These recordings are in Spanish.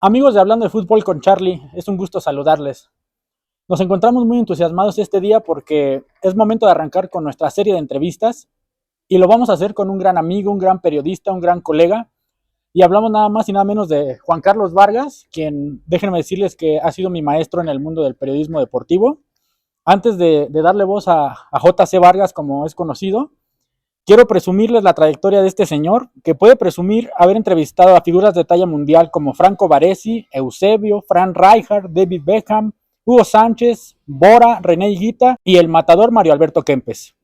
Amigos de Hablando de Fútbol con Charlie, es un gusto saludarles. Nos encontramos muy entusiasmados este día porque es momento de arrancar con nuestra serie de entrevistas y lo vamos a hacer con un gran amigo, un gran periodista, un gran colega. Y hablamos nada más y nada menos de Juan Carlos Vargas, quien déjenme decirles que ha sido mi maestro en el mundo del periodismo deportivo. Antes de darle voz a JC Vargas, como es conocido, quiero presumirles la trayectoria de este señor, que puede presumir haber entrevistado a figuras de talla mundial como Franco Baresi, Eusebio, Fran Rijkaard, David Beckham, Hugo Sánchez, Bora, René Higuita y el matador Mario Alberto Kempes.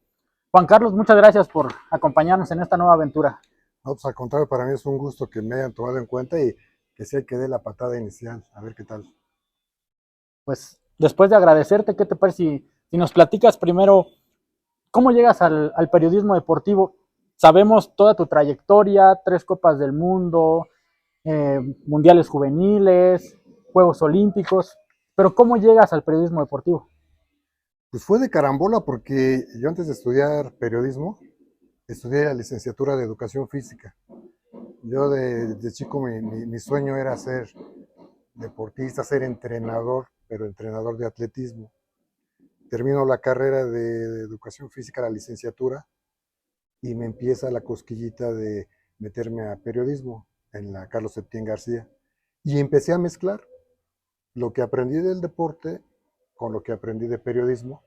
Juan Carlos, muchas gracias por acompañarnos en esta nueva aventura. No, pues al contrario, para mí es un gusto que me hayan tomado en cuenta y que sea que dé la patada inicial, a ver qué tal. Pues después de agradecerte, ¿qué te parece si nos platicas primero cómo llegas al periodismo deportivo? Sabemos toda tu trayectoria, 3 Copas del Mundo, mundiales juveniles, Juegos Olímpicos, pero ¿cómo llegas al periodismo deportivo? Pues fue de carambola porque yo antes de estudiar periodismo, estudié la licenciatura de educación física. Yo de chico mi sueño era ser deportista, ser entrenador, pero entrenador de atletismo. Termino la carrera de educación física, la licenciatura, y me empieza la cosquillita de meterme a periodismo en la Carlos Septién García. Y empecé a mezclar lo que aprendí del deporte con lo que aprendí de periodismo,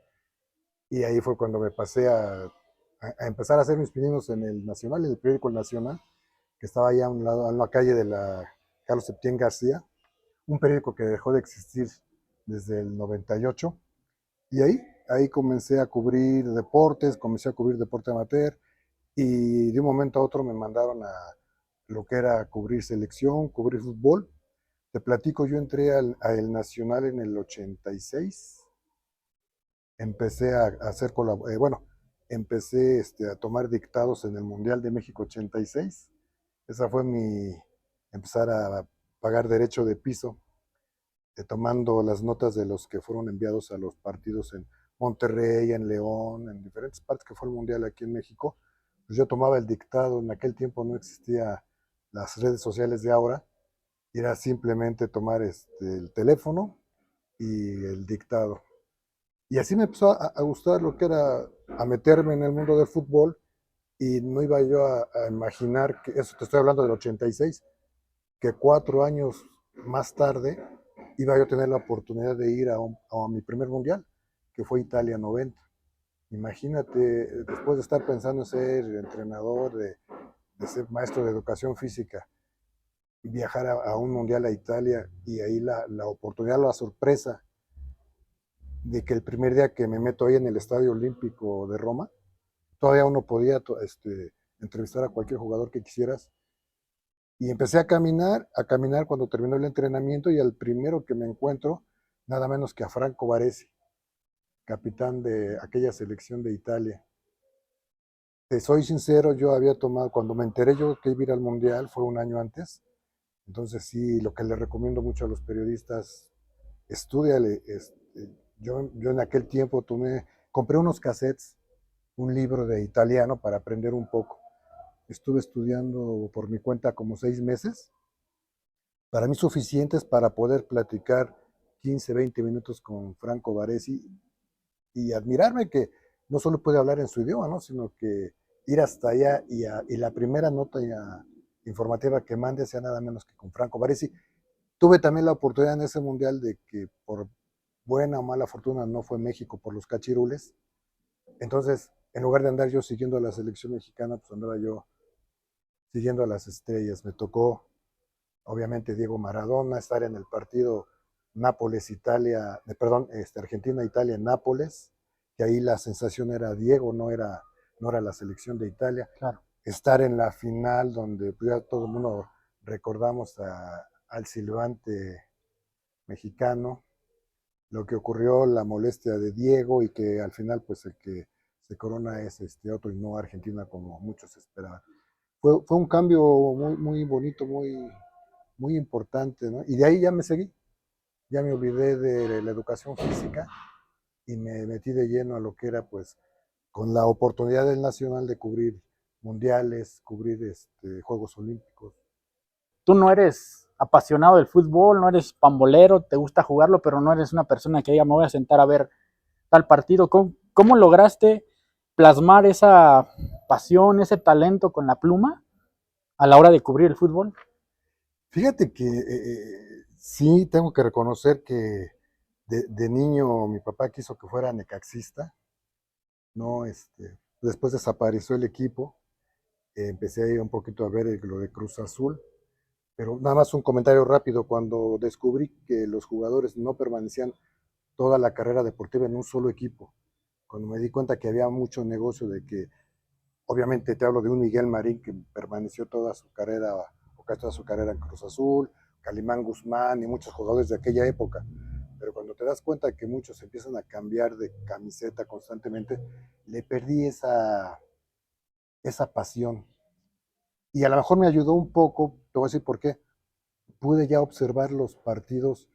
y ahí fue cuando me pasé a empezar a hacer mis pininos en el Nacional, en el periódico El Nacional, que estaba allá a un lado, en la calle de la Carlos Septién García, un periódico que dejó de existir desde el 98, y ahí comencé a cubrir deportes, comencé a cubrir deporte amateur, y de un momento a otro me mandaron a lo que era cubrir selección, cubrir fútbol. Te platico, yo entré a El Nacional en el 86, empecé a hacer bueno, empecé a tomar dictados en el Mundial de México 86. Esa fue empezar a pagar derecho de piso, tomando las notas de los que fueron enviados a los partidos en Monterrey, en León, en diferentes partes que fue el Mundial aquí en México. Pues yo tomaba el dictado, en aquel tiempo no existía las redes sociales de ahora, era simplemente tomar el teléfono y el dictado. Y así me empezó a gustar lo que era, a meterme en el mundo del fútbol, y no iba yo a imaginar que, eso te estoy hablando del 86, que 4 años más tarde iba yo a tener la oportunidad de ir a mi primer mundial, que fue Italia 90. Imagínate, después de estar pensando en ser entrenador, de ser maestro de educación física, viajar a un mundial a Italia, y ahí la oportunidad, la sorpresa de que el primer día que me meto ahí en el Estadio Olímpico de Roma, todavía uno podía entrevistar a cualquier jugador que quisieras. Y empecé a caminar cuando terminó el entrenamiento, y al primero que me encuentro, nada menos que a Franco Baresi, capitán de aquella selección de Italia. Te soy sincero, yo había tomado, cuando me enteré yo que iba a ir al Mundial, fue un año antes. Entonces sí, lo que le recomiendo mucho a los periodistas, estúdiale. Yo en aquel tiempo compré unos cassettes, un libro de italiano para aprender un poco. Estuve estudiando por mi cuenta como 6 meses, para mí suficientes para poder platicar 15, 20 minutos con Franco Baresi, y admirarme que no solo puede hablar en su idioma, ¿no? Sino que ir hasta allá, y la primera nota informativa que mande sea nada menos que con Franco Baresi. Tuve también la oportunidad en ese mundial de que, por buena o mala fortuna, no fue México por los cachirules. Entonces, en lugar de andar yo siguiendo a la selección mexicana, pues andaba yo siguiendo a las estrellas. Me tocó, obviamente, Diego Maradona, estar en el partido Nápoles-Italia, perdón, Argentina-Italia en Nápoles, que ahí la sensación era Diego, no era la selección de Italia. Claro. Estar en la final, donde pues, ya todo el mundo recordamos al silbante mexicano, lo que ocurrió, la molestia de Diego, y que al final pues el que se corona es otro, y no Argentina como muchos esperaban. Fue un cambio muy, muy bonito, muy, muy importante, ¿no? Y de ahí ya me seguí, ya me olvidé de la educación física y me metí de lleno a lo que era, pues, con la oportunidad del Nacional de cubrir mundiales, cubrir Juegos Olímpicos. Tú no eres apasionado del fútbol, no eres pambolero, te gusta jugarlo, pero no eres una persona que diga, me voy a sentar a ver tal partido. ¿Cómo lograste plasmar esa pasión, ese talento con la pluma a la hora de cubrir el fútbol? Fíjate que sí tengo que reconocer que de niño mi papá quiso que fuera necaxista, ¿no? Después desapareció el equipo, empecé a ir un poquito a ver lo de Cruz Azul, pero nada más un comentario rápido, cuando descubrí que los jugadores no permanecían toda la carrera deportiva en un solo equipo, cuando me di cuenta que había mucho negocio de que, obviamente te hablo de un Miguel Marín que permaneció toda su carrera, o casi toda su carrera en Cruz Azul, Calimán Guzmán y muchos jugadores de aquella época, pero cuando te das cuenta que muchos empiezan a cambiar de camiseta constantemente, le perdí esa pasión. Y a lo mejor me ayudó un poco, te voy a decir por qué, pude ya observar los partidos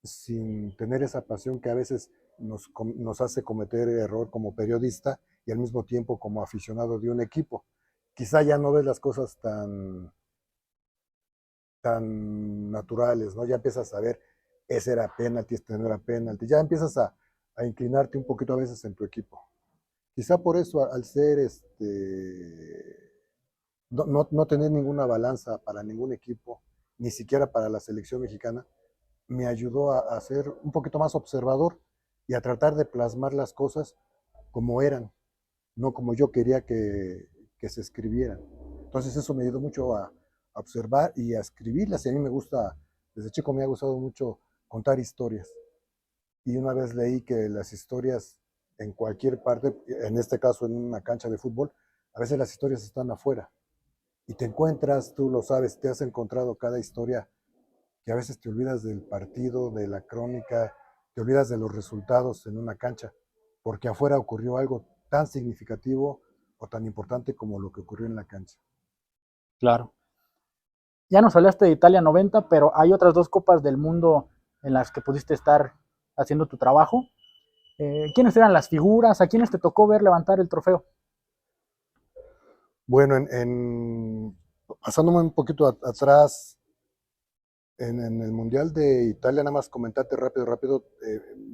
sin tener esa pasión que a veces nos hace cometer error como periodista y al mismo tiempo como aficionado de un equipo. Quizá ya no ves las cosas tan naturales, ¿no? Ya empiezas a ver, ese era penalti, este no era penalti, ya empiezas a inclinarte un poquito a veces en tu equipo. Quizá por eso, al ser no tener ninguna balanza para ningún equipo, ni siquiera para la selección mexicana, me ayudó a ser un poquito más observador y a tratar de plasmar las cosas como eran, no como yo quería que se escribieran. Entonces eso me ayudó mucho a observar y a escribirlas. Y a mí me gusta, desde chico me ha gustado mucho contar historias. Y una vez leí que las historias en cualquier parte, en este caso en una cancha de fútbol, a veces las historias están afuera. Y te encuentras, tú lo sabes, te has encontrado cada historia que a veces te olvidas del partido, de la crónica, te olvidas de los resultados en una cancha, porque afuera ocurrió algo tan significativo o tan importante como lo que ocurrió en la cancha. Claro. Ya nos hablaste de Italia 90, pero hay otras dos copas del mundo en las que pudiste estar haciendo tu trabajo. ¿Quiénes eran las figuras? ¿A quiénes te tocó ver levantar el trofeo? Bueno, pasándome un poquito atrás, en el Mundial de Italia, nada más comentarte rápido,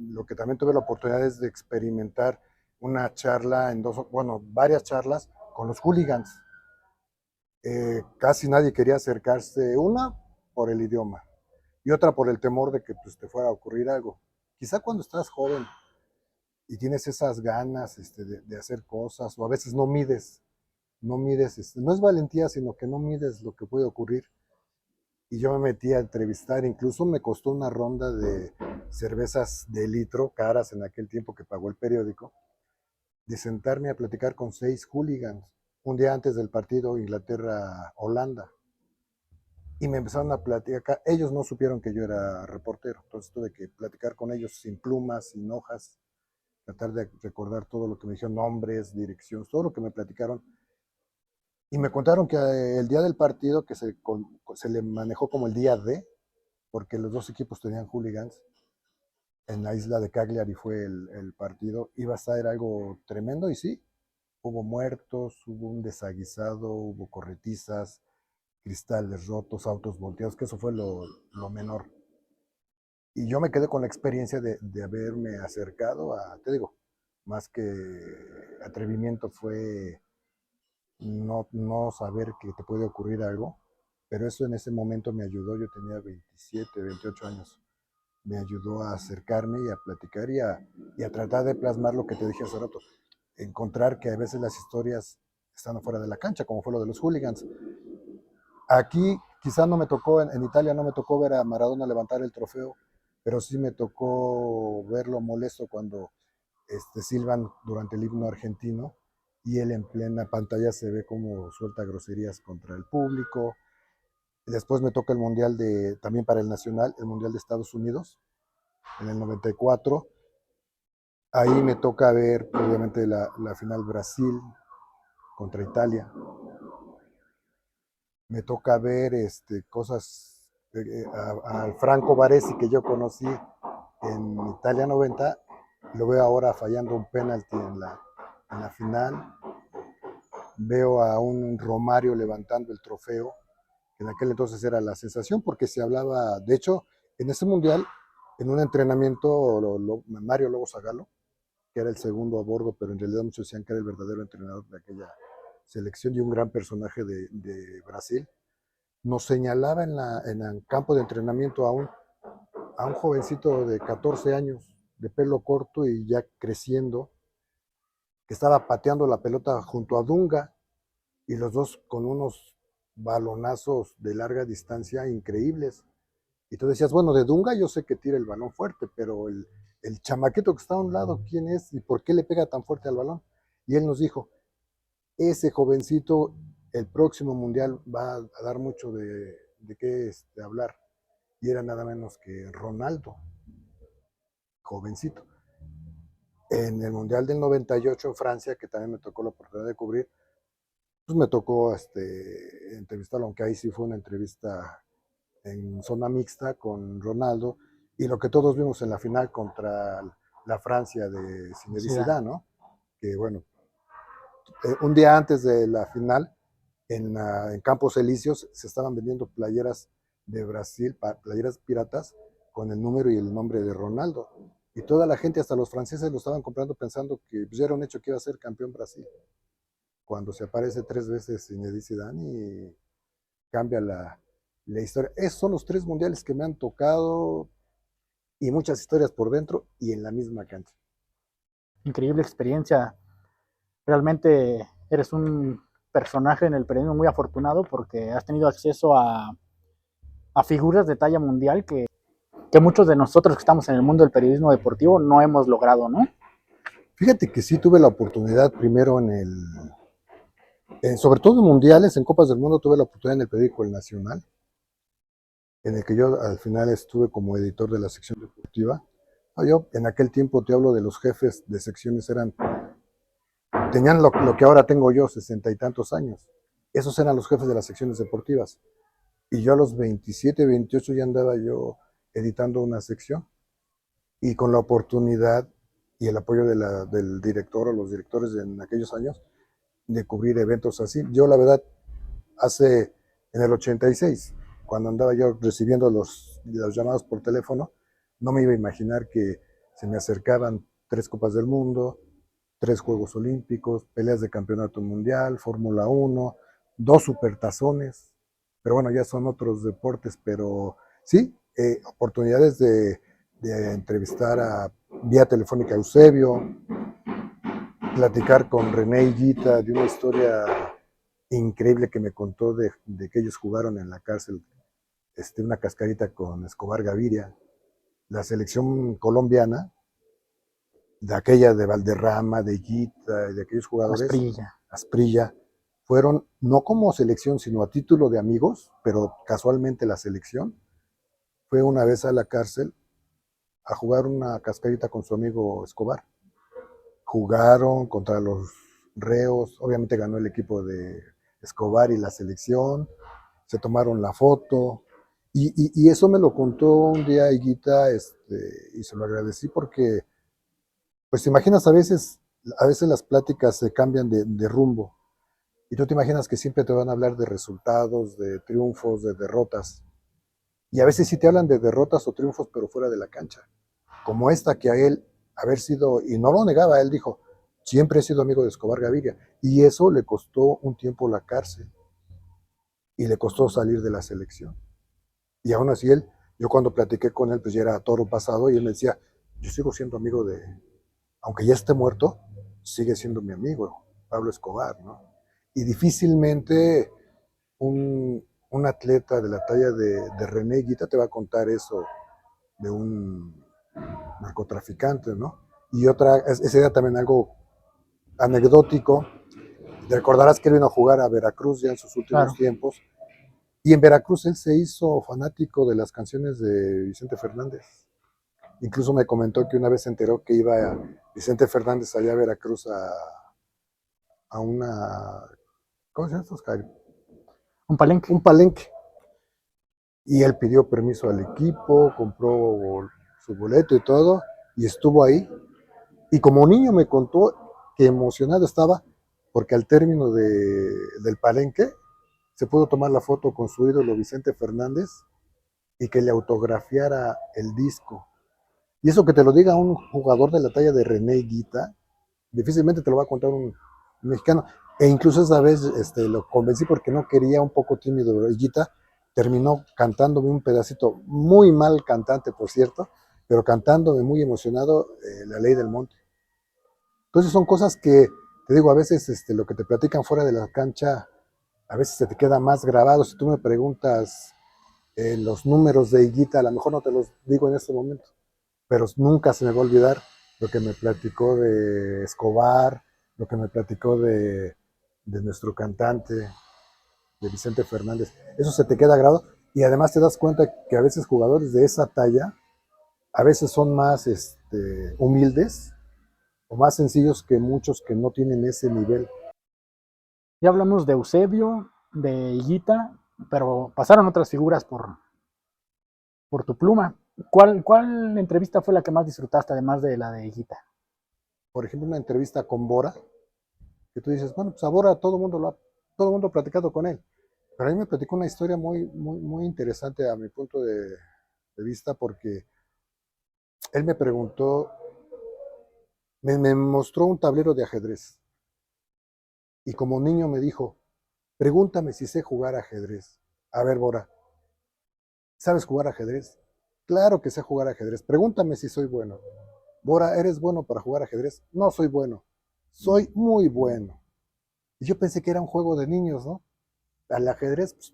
lo que también tuve la oportunidad es de experimentar una charla bueno, varias charlas con los hooligans. Casi nadie quería acercarse, una por el idioma y otra por el temor de que pues, te fuera a ocurrir algo. Quizá cuando estás joven y tienes esas ganas de hacer cosas, o a veces no mides, no es valentía, sino que no mides lo que puede ocurrir. Y yo me metí a entrevistar, incluso me costó una ronda de cervezas de litro, caras en aquel tiempo que pagó el periódico, de sentarme a platicar con 6 hooligans, un día antes del partido Inglaterra-Holanda. Y me empezaron a platicar, ellos no supieron que yo era reportero, entonces tuve que platicar con ellos sin plumas, sin hojas, tratar de recordar todo lo que me dijeron, nombres, direcciones, todo lo que me platicaron. Y me contaron que el día del partido, que se le manejó como el día D, porque los dos equipos tenían hooligans, en la isla de Cagliari fue el partido, iba a ser algo tremendo y sí, hubo muertos, hubo un desaguisado, hubo corretizas, cristales rotos, autos volteados, que eso fue lo menor. Y yo me quedé con la experiencia de haberme acercado te digo, más que atrevimiento fue no saber que te puede ocurrir algo, pero eso en ese momento me ayudó, yo tenía 27, 28 años, me ayudó a acercarme y a platicar y a tratar de plasmar lo que te dije hace rato, encontrar que a veces las historias están afuera de la cancha, como fue lo de los hooligans. Aquí quizá no me tocó, en Italia no me tocó ver a Maradona levantar el trofeo, pero sí me tocó verlo molesto cuando silban durante el himno argentino y él en plena pantalla se ve como suelta groserías contra el público. Después me toca el mundial también para el nacional, el mundial de Estados Unidos, en el 94. Ahí me toca ver, obviamente, la final Brasil contra Italia. Me toca ver cosas, al Franco Baresi que yo conocí en Italia 90, lo veo ahora fallando un penalti en la final. Veo a un Romario levantando el trofeo que en aquel entonces era la sensación, porque se hablaba, de hecho, en ese mundial, en un entrenamiento, Mario Lobo Zagallo, que era el segundo a bordo, pero en realidad muchos decían que era el verdadero entrenador de aquella selección y un gran personaje de Brasil, nos señalaba en el campo de entrenamiento a un jovencito de 14 años, de pelo corto y ya creciendo, que estaba pateando la pelota junto a Dunga, y los dos con unos balonazos de larga distancia increíbles. Y tú decías, bueno, de Dunga yo sé que tira el balón fuerte, pero el chamaquito que está a un lado, ¿quién es y por qué le pega tan fuerte al balón? Y él nos dijo, ese jovencito, el próximo mundial va a dar mucho de qué hablar. Y era nada menos que Ronaldo, jovencito. En el mundial del 98 en Francia, que también me tocó la oportunidad de cubrir, pues me tocó entrevistarlo, aunque ahí sí fue una entrevista en zona mixta con Ronaldo, y lo que todos vimos en la final contra la Francia de Zinedine Zidane, ¿no? Que bueno, un día antes de la final, en Campos Elíseos se estaban vendiendo playeras de Brasil, playeras piratas, con el número y el nombre de Ronaldo. Y toda la gente, hasta los franceses, lo estaban comprando pensando que pues, ya era un hecho que iba a ser campeón Brasil. Cuando se aparece 3 veces Zinedine Zidane y cambia la historia. Esos son los 3 mundiales que me han tocado y muchas historias por dentro y en la misma cancha. Increíble experiencia. Realmente eres un personaje en el periodismo muy afortunado porque has tenido acceso a figuras de talla mundial que muchos de nosotros que estamos en el mundo del periodismo deportivo no hemos logrado, ¿no? Fíjate que sí tuve la oportunidad primero sobre todo en mundiales, en Copas del Mundo, tuve la oportunidad en el periódico El Nacional, en el que yo al final estuve como editor de la sección deportiva. Yo en aquel tiempo, te hablo de los jefes de secciones, tenían lo que ahora tengo yo, 60 y tantos años. Esos eran los jefes de las secciones deportivas. Y yo a los 27, 28 ya andaba yo editando una sección. Y con la oportunidad y el apoyo del director o los directores en aquellos años de cubrir eventos así. Yo la verdad, en el 86, cuando andaba yo recibiendo los llamados por teléfono, no me iba a imaginar que se me acercaban 3 Copas del Mundo, 3 Juegos Olímpicos, peleas de campeonato mundial, Fórmula 1, 2 supertazones, pero bueno, ya son otros deportes, pero sí, oportunidades de entrevistar vía telefónica a Eusebio, platicar con René Higuita de una historia increíble que me contó de que ellos jugaron en la cárcel una cascarita con Escobar Gaviria, la selección colombiana, de aquella de Valderrama, de Higuita, de aquellos jugadores, Asprilla, fueron no como selección, sino a título de amigos, pero casualmente la selección fue una vez a la cárcel a jugar una cascarita con su amigo Escobar. Jugaron contra los reos, obviamente ganó el equipo de Escobar y la selección, se tomaron la foto, y eso me lo contó un día Higuita, y se lo agradecí porque, pues te imaginas, a veces las pláticas se cambian de rumbo, y tú te imaginas que siempre te van a hablar de resultados, de triunfos, de derrotas, y a veces sí te hablan de derrotas o triunfos, pero fuera de la cancha, como esta que a él, haber sido, y no lo negaba, él dijo, siempre he sido amigo de Escobar Gaviria, y eso le costó un tiempo la cárcel, y le costó salir de la selección. Y aún así yo cuando platiqué con él, pues ya era toro pasado, y él me decía, yo sigo siendo amigo aunque ya esté muerto, sigue siendo mi amigo, Pablo Escobar, ¿no? Y difícilmente un atleta de la talla de René Higuita te va a contar eso de un narcotraficante, ¿no? Y ese era también algo anecdótico. Te recordarás que él vino a jugar a Veracruz ya en sus últimos tiempos, y en Veracruz él se hizo fanático de las canciones de Vicente Fernández. Incluso me comentó que una vez se enteró que iba Vicente Fernández allá a Veracruz a una... ¿Cómo se llama estos, Jairo? Un palenque. Un palenque. Y él pidió permiso al equipo, compró su boleto y todo, y estuvo ahí. Y como niño me contó que emocionado estaba, porque al término del palenque se pudo tomar la foto con su ídolo Vicente Fernández y que le autografiara el disco. Y eso que te lo diga un jugador de la talla de René Higuita, difícilmente te lo va a contar un mexicano. E incluso esa vez lo convencí porque no quería, un poco tímido Higuita, terminó cantándome un pedacito, muy mal cantante, por cierto, pero cantándome muy emocionado La Ley del Monte. Entonces son cosas que, te digo, a veces lo que te platican fuera de la cancha, a veces se te queda más grabado. Si tú me preguntas los números de Higuita, a lo mejor no te los digo en este momento, pero nunca se me va a olvidar lo que me platicó de Escobar, lo que me platicó de nuestro cantante, de Vicente Fernández. Eso se te queda grabado y además te das cuenta que a veces jugadores de esa talla, a veces son más humildes o más sencillos que muchos que no tienen ese nivel. Ya hablamos de Eusebio, de Higuita, pero pasaron otras figuras por tu pluma. ¿Cuál entrevista fue la que más disfrutaste, además de la de Higuita? Por ejemplo, una entrevista con Bora, que tú dices, bueno, pues a Bora todo el mundo ha platicado con él. Pero a mí me platicó una historia muy interesante a mi punto de vista porque él me preguntó, me mostró un tablero de ajedrez y como niño me dijo, pregúntame si sé jugar ajedrez. A ver, Bora, ¿sabes jugar ajedrez? Claro que sé jugar ajedrez. Pregúntame si soy bueno. Bora, ¿eres bueno para jugar ajedrez? No soy bueno. Soy muy bueno. Y yo pensé que era un juego de niños, ¿no? Al ajedrez, pues,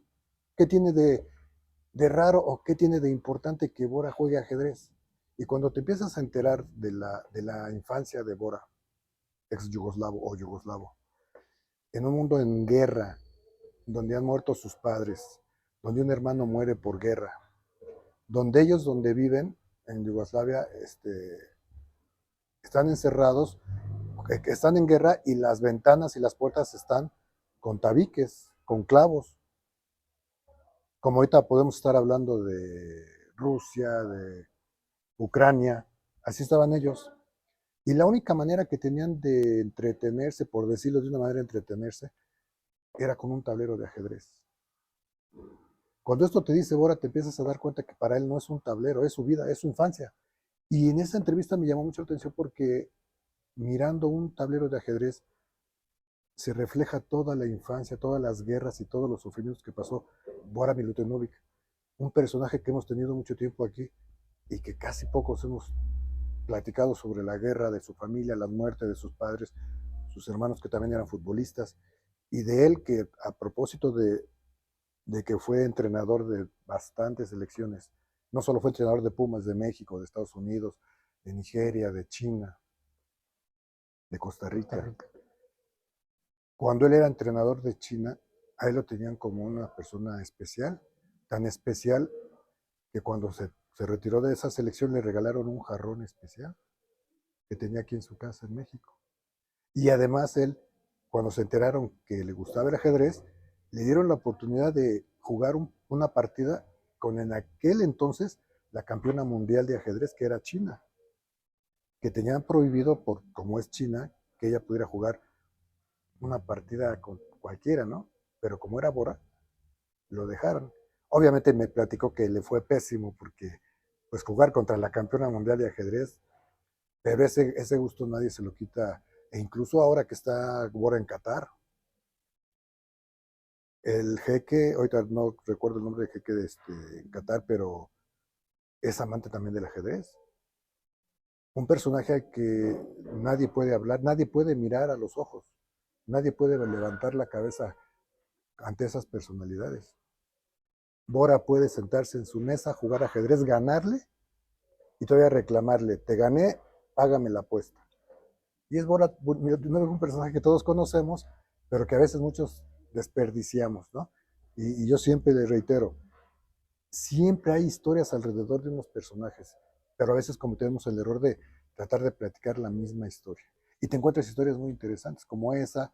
¿qué tiene de raro o qué tiene de importante que Bora juegue ajedrez? Y cuando te empiezas a enterar de la infancia de Bora, ex yugoslavo o yugoslavo, en un mundo en guerra, donde han muerto sus padres, donde un hermano muere por guerra, donde ellos, donde viven, en Yugoslavia, están encerrados, están en guerra y las ventanas y las puertas están con tabiques, con clavos. Como ahorita podemos estar hablando de Rusia, de Ucrania, así estaban ellos. Y la única manera que tenían de entretenerse, por decirlo de una manera, entretenerse, era con un tablero de ajedrez. Cuando esto te dice Bora, te empiezas a dar cuenta que para él no es un tablero, es su vida, es su infancia. Y en esa entrevista me llamó mucho la atención porque mirando un tablero de ajedrez se refleja toda la infancia, todas las guerras y todos los sufrimientos que pasó Bora Milutinovic, un personaje que hemos tenido mucho tiempo aquí y que casi pocos hemos platicado sobre la guerra de su familia, la muerte de sus padres, sus hermanos que también eran futbolistas, y de él que a propósito de que fue entrenador de bastantes selecciones, no solo fue entrenador de Pumas de México, de Estados Unidos, de Nigeria, de China, de Costa Costa Rica. Rica. Cuando él era entrenador de China, a él lo tenían como una persona especial, tan especial que cuando se retiró de esa selección le regalaron un jarrón especial que tenía aquí en su casa en México. Y además él, cuando se enteraron que le gustaba el ajedrez, le dieron la oportunidad de jugar una partida con en aquel entonces la campeona mundial de ajedrez que era China, que tenían prohibido por como es China que ella pudiera jugar una partida con cualquiera, ¿no? Pero como era Bora, lo dejaron. Obviamente me platicó que le fue pésimo porque pues jugar contra la campeona mundial de ajedrez, pero ese gusto nadie se lo quita. E incluso ahora que está Bora en Qatar, el jeque, ahorita no recuerdo el nombre del jeque en Qatar, pero es amante también del ajedrez. Un personaje que nadie puede hablar, nadie puede mirar a los ojos, nadie puede levantar la cabeza ante esas personalidades. Bora puede sentarse en su mesa, jugar ajedrez, ganarle y todavía reclamarle, te gané, págame la apuesta. Y es Bora, un personaje que todos conocemos, pero que a veces muchos desperdiciamos, ¿no? Y yo siempre le reitero, siempre hay historias alrededor de unos personajes, pero a veces cometemos el error de tratar de platicar la misma historia. Y te encuentras historias muy interesantes, como esa,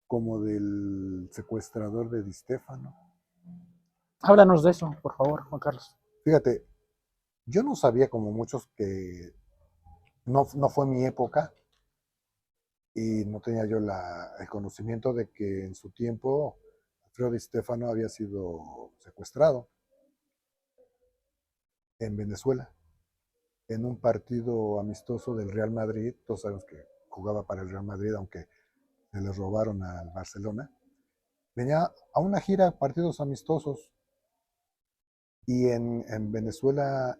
como del secuestrador de Di Stefano. Háblanos de eso, por favor, Juan Carlos. Fíjate, yo no sabía como muchos que no fue mi época y no tenía yo el conocimiento de que en su tiempo Alfredo Di Stéfano había sido secuestrado en Venezuela, en un partido amistoso del Real Madrid. Todos sabemos que jugaba para el Real Madrid, aunque se les robaron al Barcelona. Venía a una gira, partidos amistosos, y en Venezuela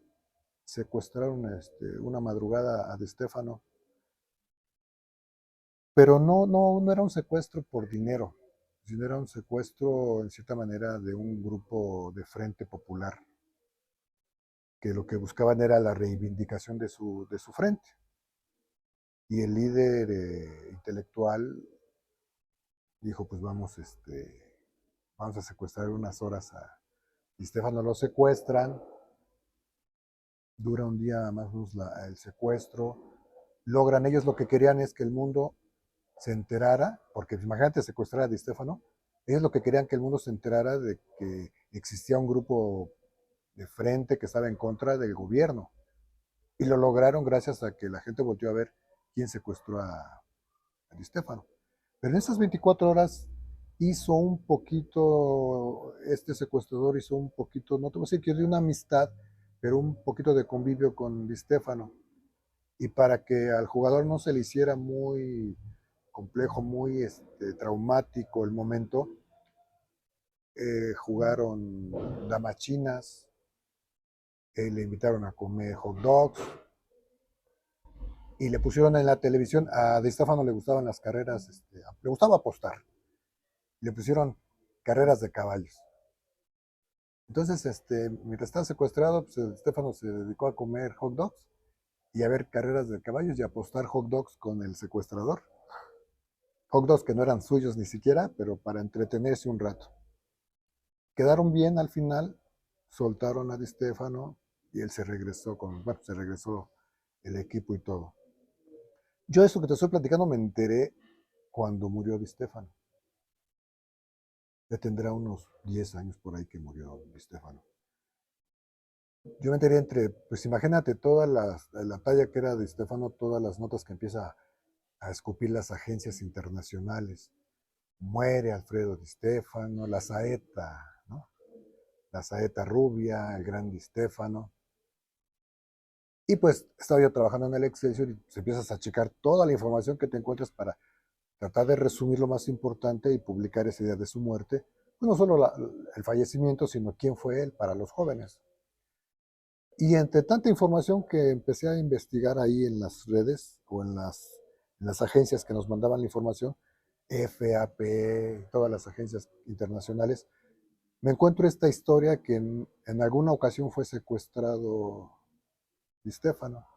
secuestraron una madrugada a Di Stéfano, pero no era un secuestro por dinero, sino era un secuestro en cierta manera de un grupo de Frente Popular, que lo que buscaban era la reivindicación de su frente. Y el líder intelectual dijo, pues vamos a secuestrar unas horas a Di Stéfano. Lo secuestran, dura un día más o menos el secuestro, logran, ellos lo que querían es que el mundo se enterara, porque imagínate secuestrar a Di Stéfano, ellos lo que querían que el mundo se enterara de que existía un grupo de frente que estaba en contra del gobierno. Y lo lograron gracias a que la gente volvió a ver quién secuestró a Di Stéfano. Pero en esas 24 horas hizo un poquito, este secuestrador hizo un poquito, no te voy a decir que de una amistad, pero un poquito de convivio con Di Stéfano. Y para que al jugador no se le hiciera muy complejo, muy traumático el momento, jugaron damachinas, le invitaron a comer hot dogs y le pusieron en la televisión, a Di Stéfano le gustaban las carreras, le gustaba apostar, le pusieron carreras de caballos. Entonces, mientras estaba secuestrado, pues Stefano se dedicó a comer hot dogs y a ver carreras de caballos y a apostar hot dogs con el secuestrador. Hot dogs que no eran suyos ni siquiera, pero para entretenerse un rato. Quedaron bien al final, soltaron a Di Stéfano y él se regresó bueno, se regresó el equipo y todo. Yo eso que te estoy platicando me enteré cuando murió Di Stéfano. Ya tendrá unos 10 años por ahí que murió Di Stéfano. Yo me enteré pues imagínate toda la talla que era de Stefano, todas las notas que empieza a escupir las agencias internacionales. Muere Alfredo Di Stéfano, la saeta, ¿no? La saeta rubia, el gran Di Stéfano. Y pues estaba yo trabajando en el Excelsior y pues empiezas a checar toda la información que te encuentras para tratar de resumir lo más importante y publicar ese día de su muerte. Pues no solo el fallecimiento, sino quién fue él para los jóvenes. Y entre tanta información que empecé a investigar ahí en las redes o en las agencias que nos mandaban la información, FAP, todas las agencias internacionales, me encuentro esta historia que en alguna ocasión fue secuestrado Di Stéfano.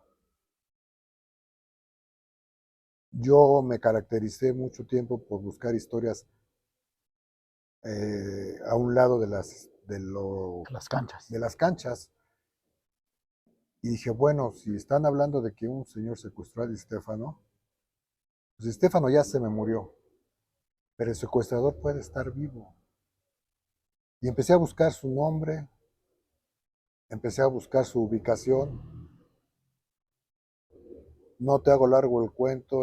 Yo me caractericé mucho tiempo por buscar historias a un lado Las canchas. de las canchas. Y dije, bueno, si están hablando de que un señor secuestró a Di Stéfano, pues Di Stéfano ya se me murió, pero el secuestrador puede estar vivo. Y empecé a buscar su nombre, empecé a buscar su ubicación. No te hago largo el cuento,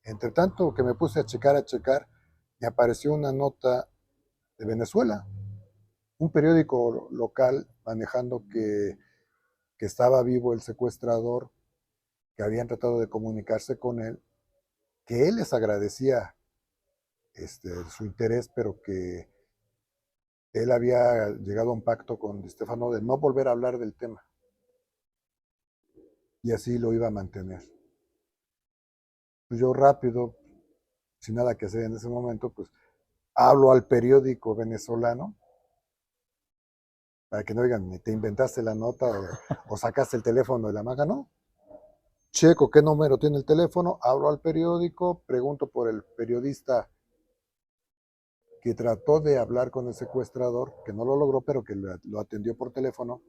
entre tanto que me puse a checar, me apareció una nota de Venezuela, un periódico local manejando que estaba vivo el secuestrador, que habían tratado de comunicarse con él, que él les agradecía su interés, pero que él había llegado a un pacto con Di Stéfano de no volver a hablar del tema. Y así lo iba a mantener. Pues yo rápido, sin nada que hacer en ese momento, pues hablo al periódico venezolano para que no digan, ni te inventaste la nota o sacaste el teléfono de la manga, no. Checo qué número tiene el teléfono, hablo al periódico, pregunto por el periodista que trató de hablar con el secuestrador, que no lo logró, pero que lo atendió por teléfono.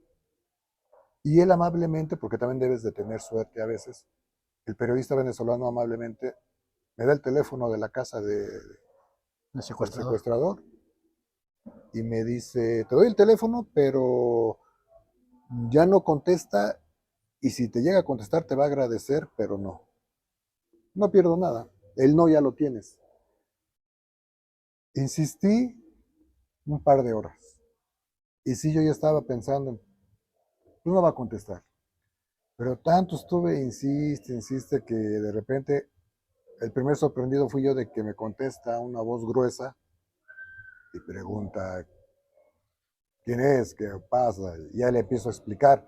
Y él amablemente, porque también debes de tener suerte a veces, el periodista venezolano amablemente me da el teléfono de la casa El del secuestrador. secuestrador y me dice, te doy el teléfono, pero ya no contesta y si te llega a contestar te va a agradecer, pero no. No pierdo nada. El no ya lo tienes. Insistí un par de horas. Y sí, yo ya estaba pensando, pues no va a contestar. Pero tanto estuve, insiste, que de repente el primer sorprendido fui yo de que me contesta una voz gruesa y pregunta, ¿quién es? ¿Qué pasa? Y ya le empiezo a explicar.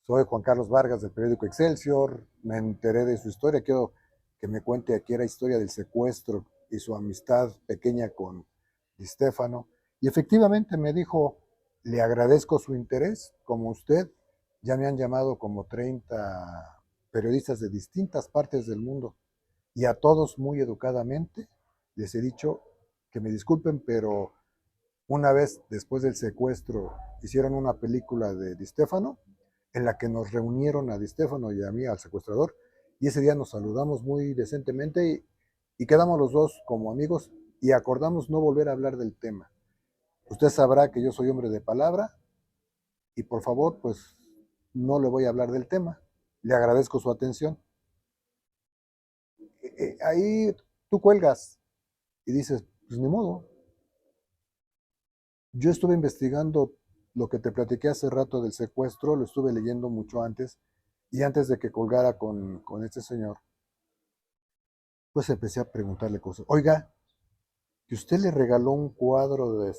Soy Juan Carlos Vargas del periódico Excelsior, me enteré de su historia, quiero que me cuente aquí era historia del secuestro y su amistad pequeña con Di Stéfano. Y efectivamente me dijo, le agradezco su interés, como usted, ya me han llamado como 30 periodistas de distintas partes del mundo y a todos muy educadamente les he dicho que me disculpen, pero una vez después del secuestro hicieron una película de Di Stéfano en la que nos reunieron a Di Stéfano y a mí, al secuestrador, y ese día nos saludamos muy decentemente y quedamos los dos como amigos y acordamos no volver a hablar del tema. Usted sabrá que yo soy hombre de palabra y por favor, pues no le voy a hablar del tema. Le agradezco su atención. Ahí tú cuelgas y dices, pues ni modo. Yo estuve investigando lo que te platiqué hace rato del secuestro, lo estuve leyendo mucho antes, y antes de que colgara con este señor, pues empecé a preguntarle cosas. Oiga, que usted le regaló un cuadro de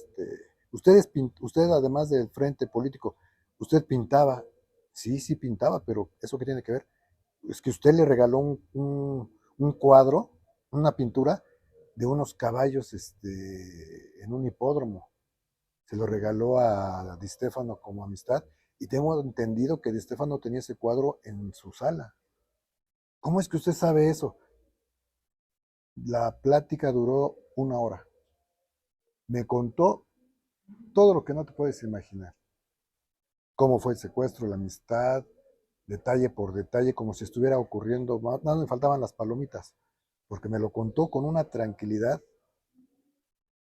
usted además del frente político, usted pintaba, sí, sí pintaba, pero ¿eso qué tiene que ver? Es que usted le regaló un cuadro, una pintura de unos caballos en un hipódromo. Se lo regaló a Di Stéfano como amistad y tengo entendido que Di Stéfano tenía ese cuadro en su sala. ¿Cómo es que usted sabe eso? La plática duró una hora. Me contó todo lo que no te puedes imaginar. Cómo fue el secuestro, la amistad, detalle por detalle, como si estuviera ocurriendo. Nada me faltaban las palomitas, porque me lo contó con una tranquilidad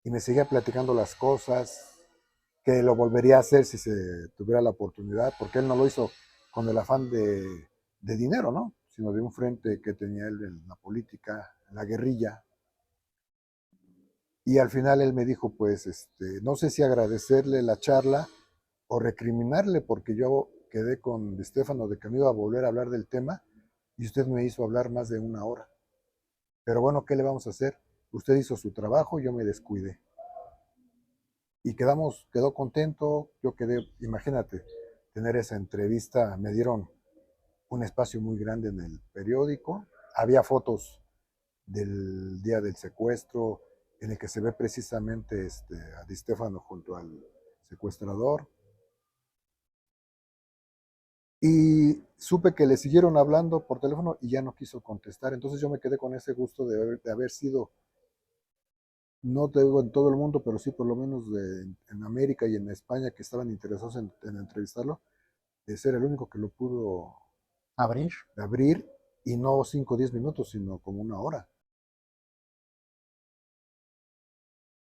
y me seguía platicando las cosas, que lo volvería a hacer si se tuviera la oportunidad, porque él no lo hizo con el afán de dinero, ¿no? Sino de un frente que tenía él en la política, en la guerrilla. Y al final él me dijo, pues, no sé si agradecerle la charla o recriminarle, porque yo quedé con Di Stéfano de que me iba a volver a hablar del tema y usted me hizo hablar más de una hora. Pero bueno, ¿qué le vamos a hacer? Usted hizo su trabajo, yo me descuidé. Y quedó contento, yo quedé, imagínate, tener esa entrevista, me dieron un espacio muy grande en el periódico, había fotos del día del secuestro en el que se ve precisamente a Di Stéfano junto al secuestrador, y supe que le siguieron hablando por teléfono y ya no quiso contestar, entonces yo me quedé con ese gusto de haber sido, no te digo en todo el mundo, pero sí por lo menos en América y en España que estaban interesados en entrevistarlo, de ser el único que lo pudo Abrir. abrir, y no 5 o 10 minutos, sino como una hora.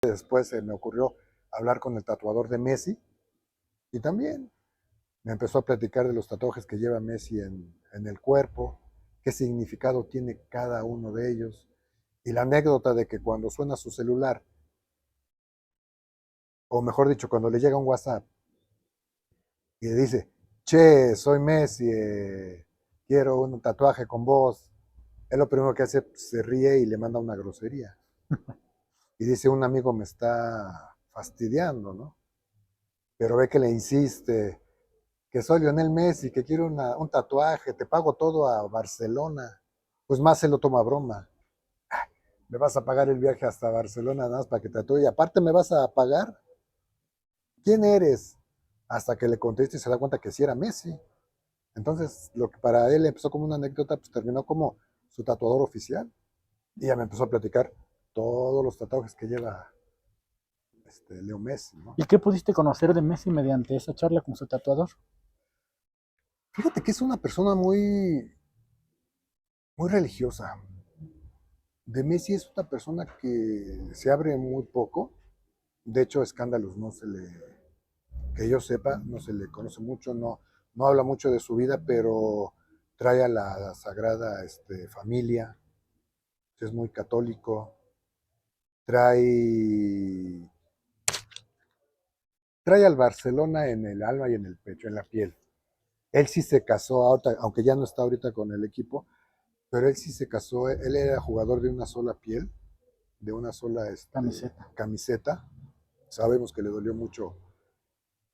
Después se me ocurrió hablar con el tatuador de Messi y también me empezó a platicar de los tatuajes que lleva Messi en el cuerpo, qué significado tiene cada uno de ellos, y la anécdota de que cuando suena su celular, o mejor dicho, cuando le llega un WhatsApp y le dice, che, soy Messi, quiero un tatuaje con vos, es lo primero que hace, se ríe y le manda una grosería. Y dice, un amigo me está fastidiando, ¿no? Pero ve que le insiste, que soy Lionel Messi, que quiero un tatuaje, te pago todo a Barcelona. Pues más se lo toma a broma. Me vas a pagar el viaje hasta Barcelona nada más para que te tatúe. Y aparte me vas a pagar. ¿Quién eres? Hasta que le conteste y se da cuenta que sí era Messi. Entonces, lo que para él empezó como una anécdota, pues terminó como su tatuador oficial. Y ya me empezó a platicar todos los tatuajes que lleva Leo Messi, ¿no? ¿Y qué pudiste conocer de Messi mediante esa charla con su tatuador? Fíjate que es una persona muy religiosa. De Messi es una persona que se abre muy poco. De hecho, escándalos no se le, que yo sepa, no se le conoce mucho, no habla mucho de su vida, pero trae a la sagrada familia, es muy católico, trae, trae al Barcelona en el alma y en el pecho, en la piel. Él sí se casó, aunque ya no está ahorita con el equipo, pero él sí se casó, él era jugador de una sola piel, de una sola Camiseta. camiseta. Sabemos que le dolió mucho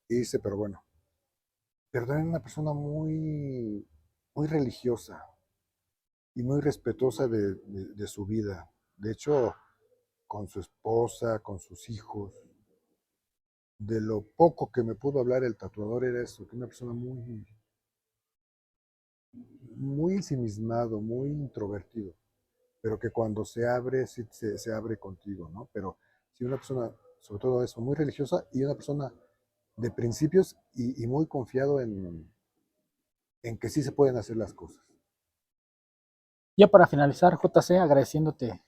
irse, pero bueno. Pero era una persona muy religiosa y muy respetuosa de su vida. De hecho, con su esposa, con sus hijos. De lo poco que me pudo hablar el tatuador era eso, que una persona muy ensimismado, muy introvertido, pero que cuando se abre, sí se abre contigo, ¿no? Pero sí una persona, sobre todo eso, muy religiosa y una persona de principios y muy confiado en que sí se pueden hacer las cosas. Ya para finalizar, JC, agradeciéndote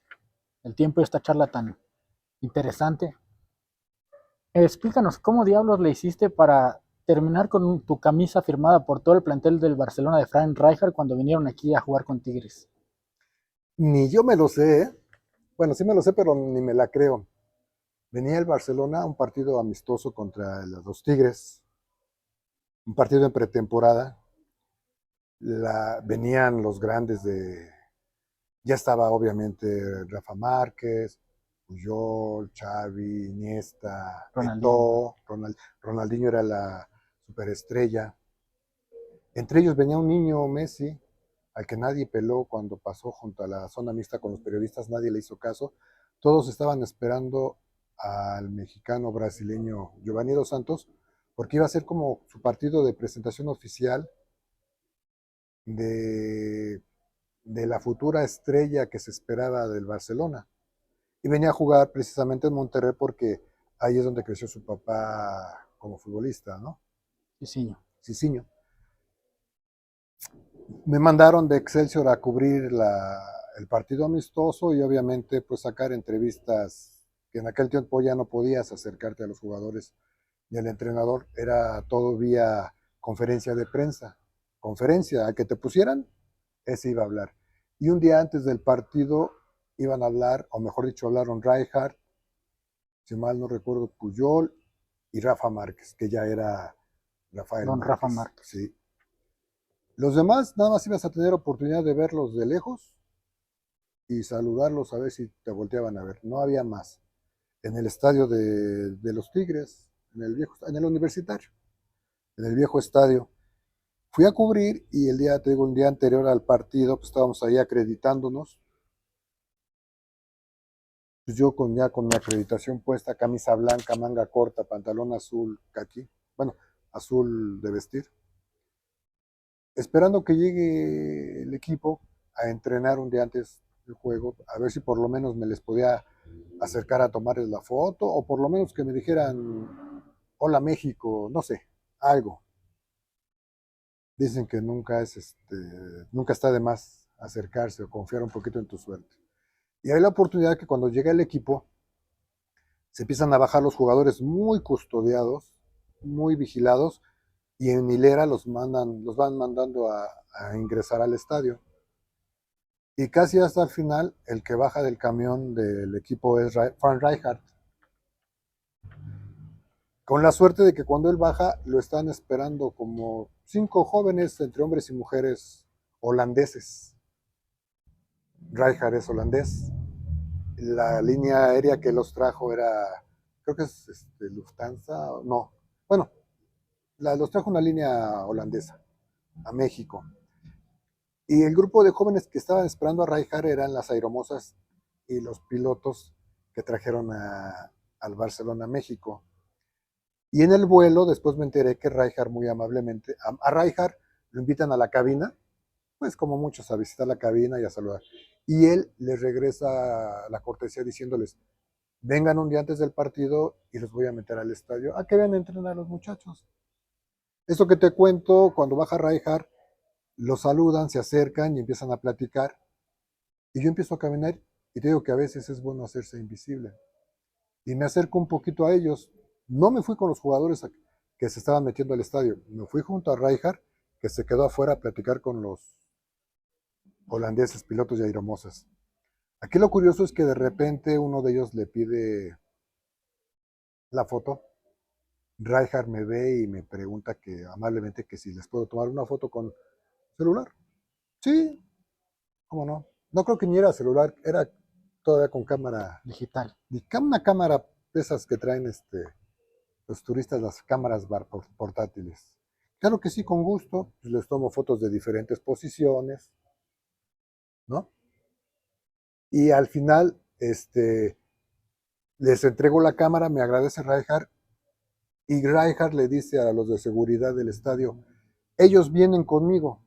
el tiempo de esta charla tan interesante, explícanos cómo diablos le hiciste para terminar con tu camisa firmada por todo el plantel del Barcelona de Frank Rijkaard cuando vinieron aquí a jugar con Tigres. Ni yo me lo sé, ¿eh? Bueno, sí me lo sé, pero ni me la creo. Venía el Barcelona a un partido amistoso contra los Tigres, un partido en pretemporada. Venían los grandes ya estaba obviamente Rafa Márquez, Puyol, Xavi, Iniesta, Ronaldinho. Eto'o, Ronaldinho era la superestrella. Entre ellos venía un niño, Messi, al que nadie peló cuando pasó junto a la zona mixta con los periodistas, nadie le hizo caso. Todos estaban esperando al mexicano brasileño Giovanni Dos Santos, porque iba a ser como su partido de presentación oficial de, de la futura estrella que se esperaba del Barcelona. Y venía a jugar precisamente en Monterrey porque ahí es donde creció su papá como futbolista, ¿no? Cicinho. Cicinho. Me mandaron de Excelsior a cubrir el partido amistoso y obviamente pues sacar entrevistas que en aquel tiempo ya no podías acercarte a los jugadores y al entrenador, era todo vía conferencia de prensa. Conferencia, a que te pusieran, ese iba a hablar. Y un día antes del partido iban a hablar, o mejor dicho, hablaron Rijkaard, si mal no recuerdo, Puyol y Rafa Márquez, que ya era Rafael Don Rafa Márquez. Márquez. Sí. Los demás nada más ibas a tener oportunidad de verlos de lejos y saludarlos a ver si te volteaban a ver. No había más. En el estadio de los Tigres, en el universitario, en el viejo estadio. Fui a cubrir y te digo, un día anterior al partido, pues estábamos ahí acreditándonos. Pues yo ya con mi acreditación puesta, camisa blanca, manga corta, pantalón azul, caqui, bueno, azul de vestir, esperando que llegue el equipo a entrenar un día antes del juego, a ver si por lo menos me les podía acercar a tomarles la foto, o por lo menos que me dijeran, hola México, no sé, algo. Dicen que nunca está de más acercarse o confiar un poquito en tu suerte. Y hay la oportunidad que cuando llega el equipo, se empiezan a bajar los jugadores muy custodiados, muy vigilados, y en hilera los van mandando a ingresar al estadio. Y casi hasta el final, el que baja del camión del equipo es Frank Rijkaard. Con la suerte de que cuando él baja, lo están esperando como 5 jóvenes, entre hombres y mujeres holandeses. Rijkaard es holandés. La línea aérea que los trajo era, creo que es Lufthansa, no, bueno, los trajo una línea holandesa a México. Y el grupo de jóvenes que estaban esperando a Rijkaard eran las aeromosas y los pilotos que trajeron al Barcelona a México. Y en el vuelo, después me enteré que Rijkaard muy amablemente, a Rijkaard lo invitan a la cabina, pues como muchos, a visitar la cabina y a saludar. Y él les regresa la cortesía diciéndoles, vengan un día antes del partido y los voy a meter al estadio a que vean entrenar a los muchachos. Eso que te cuento, cuando baja Rijkaard, los saludan, se acercan y empiezan a platicar. Y yo empiezo a caminar y te digo que a veces es bueno hacerse invisible. Y me acerco un poquito a ellos. No me fui con los jugadores que se estaban metiendo al estadio. Me fui junto a Rijkaard, que se quedó afuera a platicar con los holandeses, pilotos y aeromosas. Aquí lo curioso es que de repente uno de ellos le pide la foto. Rijkaard me ve y me pregunta que amablemente que si les puedo tomar una foto con celular. Sí, cómo no. No creo que ni era celular, era todavía con cámara, Digital. una cámara de esas que traen los turistas, las cámaras portátiles. Claro que sí, con gusto, pues les tomo fotos de diferentes posiciones, ¿no? Y al final, les entrego la cámara, me agradece Rijkaard, y Rijkaard le dice a los de seguridad del estadio, ellos vienen conmigo,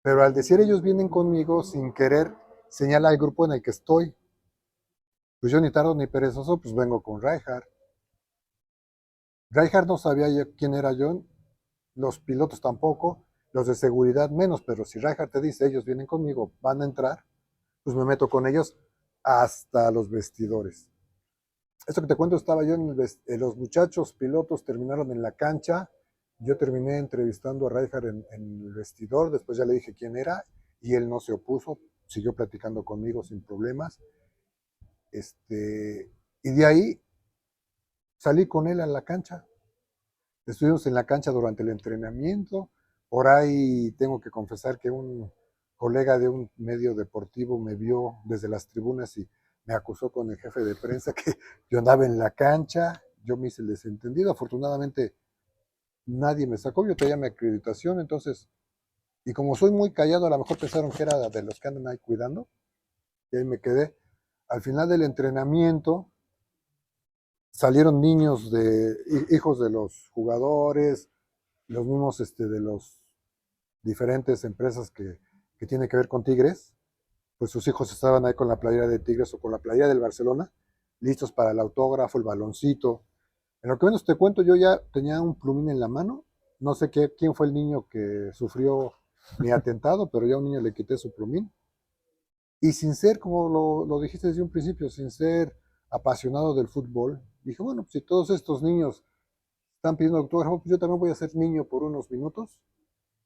pero al decir ellos vienen conmigo, sin querer, señala al grupo en el que estoy. Pues yo ni tardo ni perezoso, pues vengo con Rijkaard. Rijkaard no sabía quién era yo, los pilotos tampoco, los de seguridad menos, pero si Rijkaard te dice, ellos vienen conmigo, van a entrar, pues me meto con ellos hasta los vestidores. Esto que te cuento, estaba yo los muchachos pilotos terminaron en la cancha, yo terminé entrevistando a Rijkaard en el vestidor, después ya le dije quién era y él no se opuso, siguió platicando conmigo sin problemas. Y de ahí salí con él a la cancha. Estuvimos en la cancha durante el entrenamiento. Por ahí tengo que confesar que un colega de un medio deportivo me vio desde las tribunas y me acusó con el jefe de prensa que yo andaba en la cancha. Yo me hice el desentendido. Afortunadamente nadie me sacó. Yo tenía mi acreditación, entonces, y como soy muy callado, a lo mejor pensaron que era de los que andan ahí cuidando. Y ahí me quedé. Al final del entrenamiento salieron niños de hijos de los jugadores, los mismos de los diferentes empresas que tienen que ver con Tigres, pues sus hijos estaban ahí con la playera de Tigres o con la playera del Barcelona, listos para el autógrafo, el baloncito. En lo que menos te cuento, yo ya tenía un plumín en la mano, no sé quién fue el niño que sufrió mi atentado, pero ya a un niño le quité su plumín. Y sin ser, como lo dijiste desde un principio, sin ser apasionado del fútbol, dije, bueno, pues si todos estos niños están pidiendo autógrafo, pues yo también voy a ser niño por unos minutos.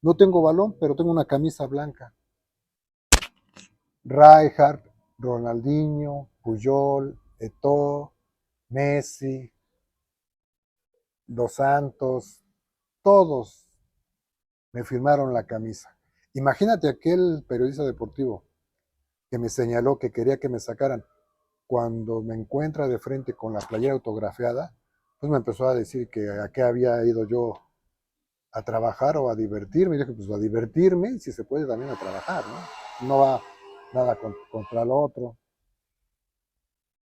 No tengo balón, pero tengo una camisa blanca. Rijkaard, Ronaldinho, Puyol, Eto'o, Messi, Dos Santos, todos me firmaron la camisa. Imagínate aquel periodista deportivo que me señaló que quería que me sacaran. Cuando me encuentra de frente con la playera autografiada, pues me empezó a decir que a qué había ido yo a trabajar o a divertirme. Y dije, pues a divertirme, si se puede también a trabajar, ¿no? No va nada contra el otro.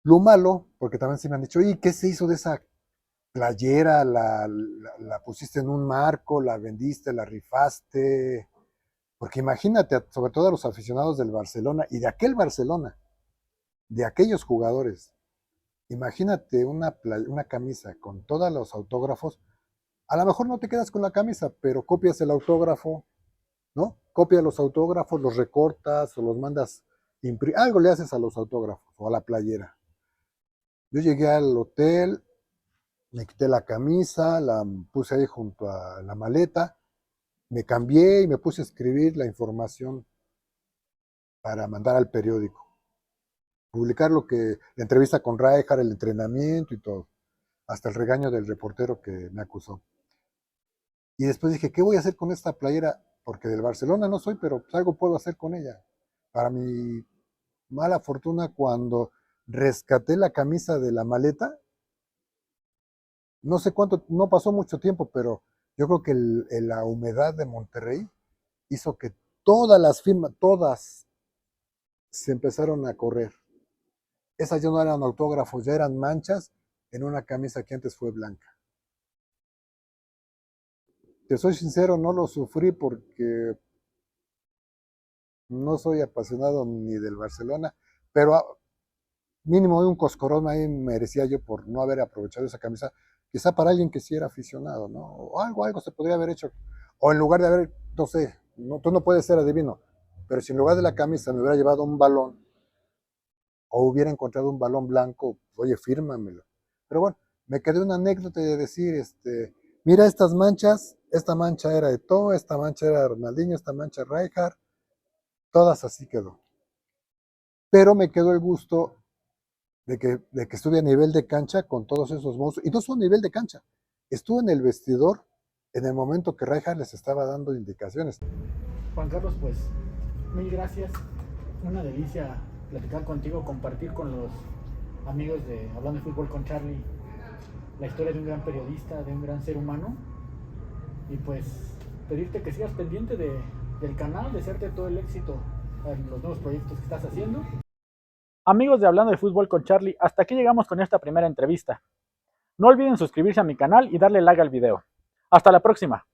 Lo malo, porque también se me han dicho, ¿y qué se hizo de esa playera? La pusiste en un marco, la vendiste, la rifaste. Porque imagínate, sobre todo a los aficionados del Barcelona y de aquel Barcelona, de aquellos jugadores, imagínate una camisa con todos los autógrafos. A lo mejor no te quedas con la camisa, pero copias el autógrafo, ¿no? Copias los autógrafos, los recortas o los mandas, algo le haces a los autógrafos o a la playera. Yo llegué al hotel, me quité la camisa, la puse ahí junto a la maleta, me cambié y me puse a escribir la información para mandar al periódico. Publicar la entrevista con Rijkaard, el entrenamiento y todo. Hasta el regaño del reportero que me acusó. Y después dije, ¿qué voy a hacer con esta playera? Porque del Barcelona no soy, pero pues algo puedo hacer con ella. Para mi mala fortuna, cuando rescaté la camisa de la maleta, no sé cuánto, no pasó mucho tiempo, pero yo creo que la humedad de Monterrey hizo que todas las firmas, todas se empezaron a correr. Esas ya no eran autógrafos, ya eran manchas en una camisa que antes fue blanca. Te soy sincero, no lo sufrí porque no soy apasionado ni del Barcelona, pero mínimo un coscorrón ahí merecía yo por no haber aprovechado esa camisa, quizá para alguien que sí era aficionado, ¿no? O algo se podría haber hecho. O en lugar de haber, no sé, no, tú no puedes ser adivino, pero si en lugar de la camisa me hubiera llevado un balón o hubiera encontrado un balón blanco, oye, fírmamelo. Pero bueno, me quedé una anécdota de decir, mira estas manchas, esta mancha era de Eto'o, esta mancha era de Ronaldinho, esta mancha Rijkaard, todas así quedó. pero me quedó el gusto de que estuve a nivel de cancha con todos esos monstruos, y no solo a nivel de cancha, estuve en el vestidor en el momento que Rijkaard les estaba dando indicaciones. Juan Carlos, pues mil gracias. Una delicia platicar contigo, compartir con los amigos de Hablando de Fútbol con Charlie la historia de un gran periodista, de un gran ser humano. Y pues pedirte que sigas pendiente del canal, desearte todo el éxito en los nuevos proyectos que estás haciendo. Amigos de Hablando de Fútbol con Charlie, hasta aquí llegamos con esta primera entrevista. No olviden suscribirse a mi canal y darle like al video. Hasta la próxima.